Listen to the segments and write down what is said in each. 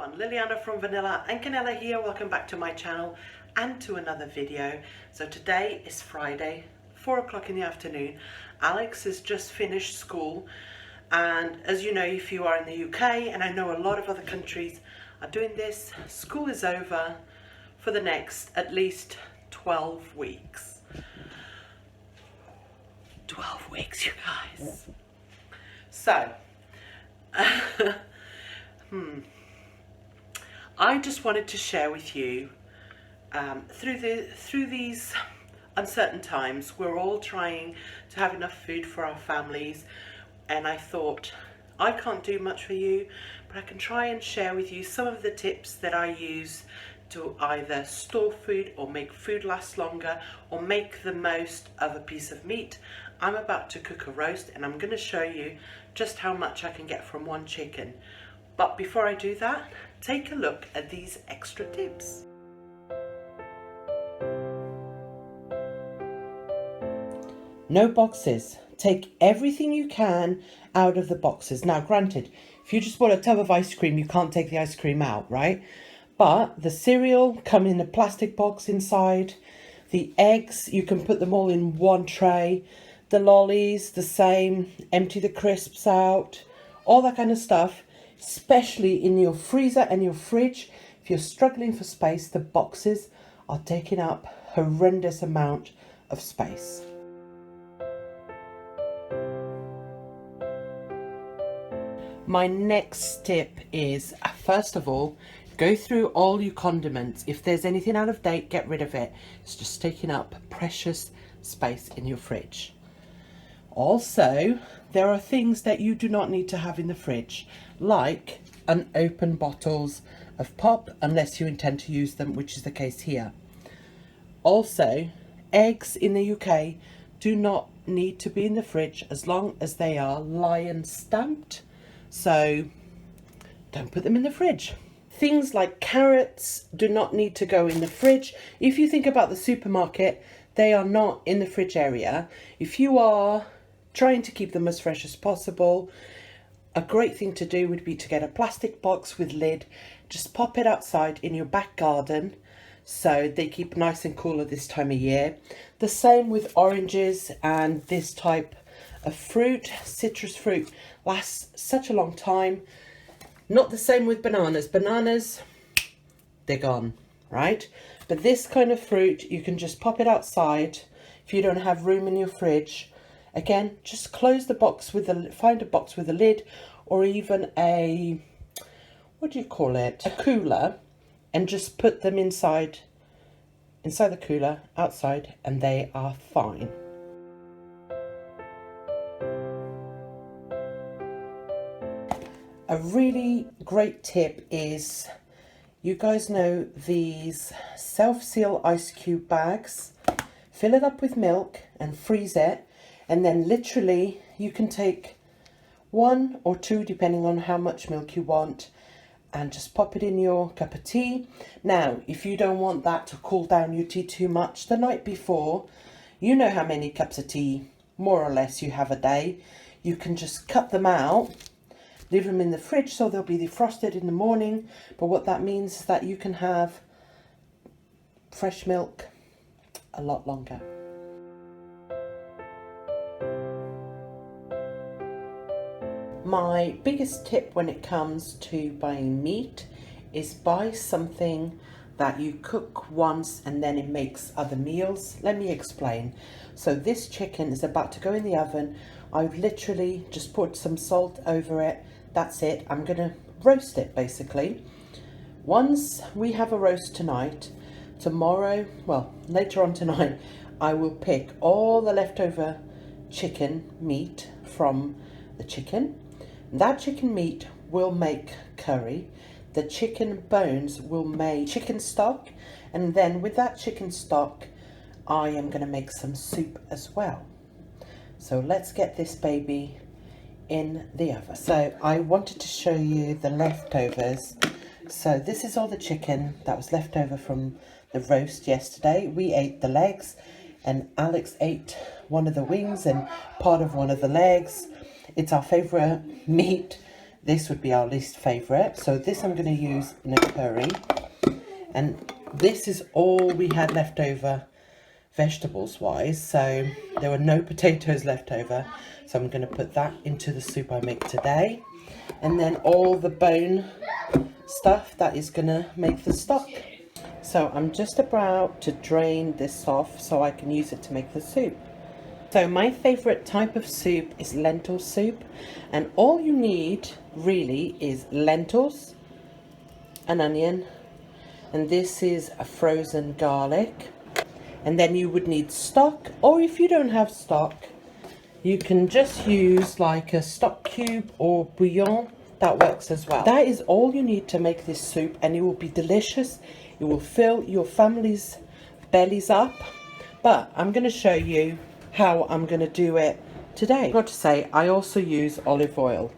everyone, Liliana from Vanilla and Canela here. Welcome back to my channel and to another video. So today is Friday, 4 o'clock in the afternoon. Alex has just finished school, and as you know, if you are in the UK, and I know a lot of other countries are doing this, school is over for the next at least 12 weeks. 12 weeks, you guys. So I just wanted to share with you through these uncertain times, we're all trying to have enough food for our families, and I thought I can't do much for you, but I can try and share with you some of the tips that I use to either store food or make food last longer or make the most of a piece of meat. I'm about to cook a roast and I'm going to show you just how much I can get from one chicken. But before I do that, take a look at these extra tips. No boxes. Take everything you can out of the boxes. Now granted, if you just bought a tub of ice cream, you can't take the ice cream out, right? But the cereal come in a plastic box inside. The eggs, you can put them all in one tray. The lollies, the same. Empty the crisps out. All that kind of stuff, especially in your freezer and your fridge. If you're struggling for space, the boxes are taking up a horrendous amount of space. My next tip is, first of all, go through all your condiments. If there's anything out of date, get rid of it. It's just taking up precious space in your fridge. Also, there are things that you do not need to have in the fridge, like unopened bottles of pop, unless you intend to use them, which is the case here. Also, eggs in the UK do not need to be in the fridge as long as they are lion stamped. So don't put them in the fridge. Things like carrots do not need to go in the fridge. If you think about the supermarket, they are not in the fridge area. If you are trying to keep them as fresh as possible, a great thing to do would be to get a plastic box with lid. Just pop it outside in your back garden so they keep nice and cool at this time of year. The same with oranges and this type of fruit. Citrus fruit lasts such a long time. Not the same with bananas. Bananas, they're gone, right? But this kind of fruit, you can just pop it outside if you don't have room in your fridge. Again, just close the box with find a box with a lid, or even a, what do you call it? A cooler, and just put them inside the cooler outside, and they are fine. A really great tip is, you guys know these self-seal ice cube bags. Fill it up with milk and freeze it, and then literally you can take 1 or 2 depending on how much milk you want, and just pop it in your cup of tea. Now, if you don't want that to cool down your tea too much the night before, you know how many cups of tea more or less you have a day. You can just cut them out, leave them in the fridge so they'll be defrosted in the morning. But what that means is that you can have fresh milk a lot longer. My biggest tip when it comes to buying meat is buy something that you cook once and then it makes other meals. Let me explain. So this chicken is about to go in the oven. I've literally just put some salt over it. That's it. I'm going to roast it basically. Once we have a roast tonight, tomorrow, well, later on tonight, I will pick all the leftover chicken meat from the chicken. That chicken meat will make curry. The chicken bones will make chicken stock. And then with that chicken stock, I am going to make some soup as well. So let's get this baby in the oven. So I wanted to show you the leftovers. So this is all the chicken that was left over from the roast yesterday. We ate the legs, and Alex ate one of the wings and part of one of the legs. It's our favorite meat. this would be our least favorite. So this I'm going to use in a curry. And this is all we had left over vegetables wise. So there were no potatoes left over. So I'm going to put that into the soup I make today. And then all the bone stuff that is going to make the stock. So I'm just about to drain this off so I can use it to make the soup. So my favorite type of soup is lentil soup, and all you need really is lentils, an onion, and this is a frozen garlic, and then you would need stock, or if you don't have stock you can just use like a stock cube or bouillon. That works as well. That is all you need to make this soup, and it will be delicious. It will fill your family's bellies up. But I'm going to show you how I'm going to do it today. I've got to say, I also use olive oil,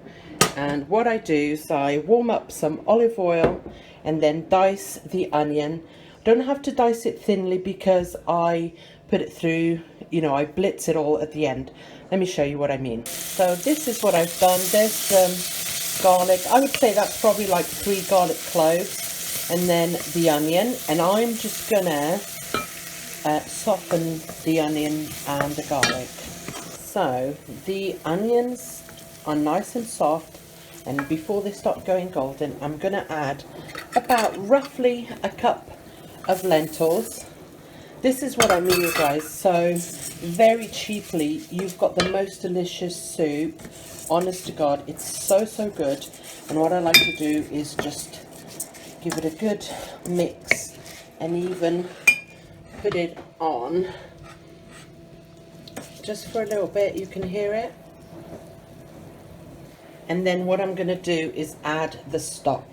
and what I do is I warm up some olive oil and then dice the onion. Don't have to dice it thinly because I put it through, you know, I blitz it all at the end. Let me show you what I mean. So this is what I've done. There's garlic. I would say that's probably like 3 garlic cloves, and then the onion, and I'm just gonna soften the onion and the garlic. So the onions are nice and soft, and before they start going golden, I'm gonna add about roughly a cup of lentils. This is what I mean, you guys. So very cheaply you've got the most delicious soup. Honest to God, it's so good. And what I like to do is just give it a good mix and even put it on just for a little bit. You can hear it. And then what I'm going to do is add the stock,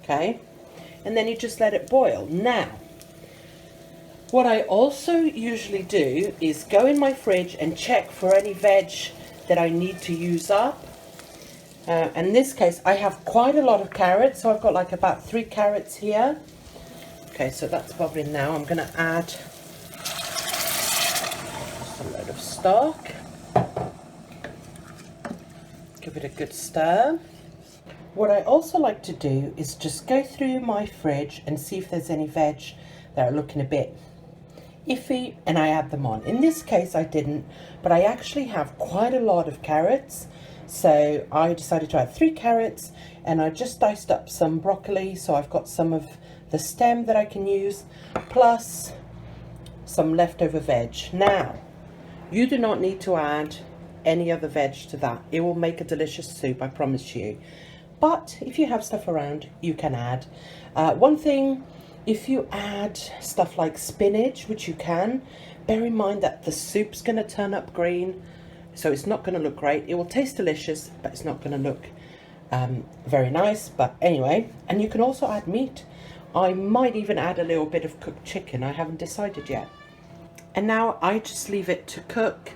okay, and then you just let it boil. Now what I also usually do is go in my fridge and check for any veg that I need to use up. In this case I have quite a lot of carrots, so I've got like about 3 carrots here. Okay, so that's bubbling now. I'm going to add just a load of stock. Give it a good stir. What I also like to do is just go through my fridge and see if there's any veg that are looking a bit iffy, and I add them on. In this case I didn't, but I actually have quite a lot of carrots, so I decided to add 3 carrots, and I just diced up some broccoli, so I've got some of the stem that I can use, plus some leftover veg. Now you do not need to add any other veg to that. It will make a delicious soup, I promise you. But if you have stuff around, you can add. One thing, if you add stuff like spinach, which you can, bear in mind that the soup's going to turn up green, so it's not going to look great. It will taste delicious, but it's not going to look very nice. But anyway, and you can also add meat. I might even add a little bit of cooked chicken. I haven't decided yet. And now I just leave it to cook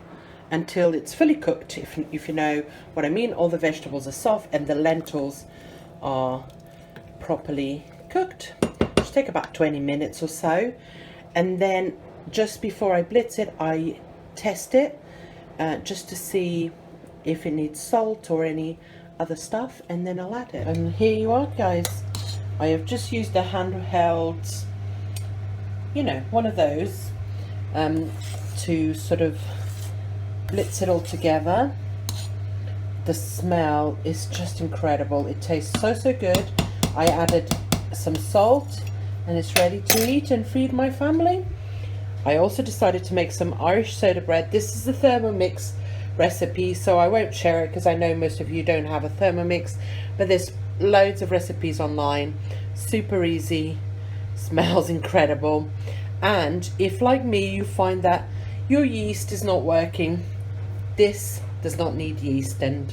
until it's fully cooked, if you know what I mean. All the vegetables are soft and the lentils are properly cooked. Just take about 20 minutes or so, and then just before I blitz it, I test it just to see if it needs salt or any other stuff, and then I'll add it. And here you are, guys. I have just used a handheld, you know, one of those to sort of blitz it all together. The smell is just incredible. It tastes so good. I added some salt and it's ready to eat and feed my family. I also decided to make some Irish soda bread. This is the Thermomix recipe, so I won't share it because I know most of you don't have a Thermomix, but there's loads of recipes online. Super easy, smells incredible. And if, like me, you find that your yeast is not working, this does not need yeast and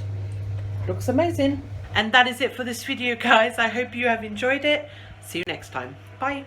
looks amazing. And that is it for this video, guys. I hope you have enjoyed it. See you next time. Bye.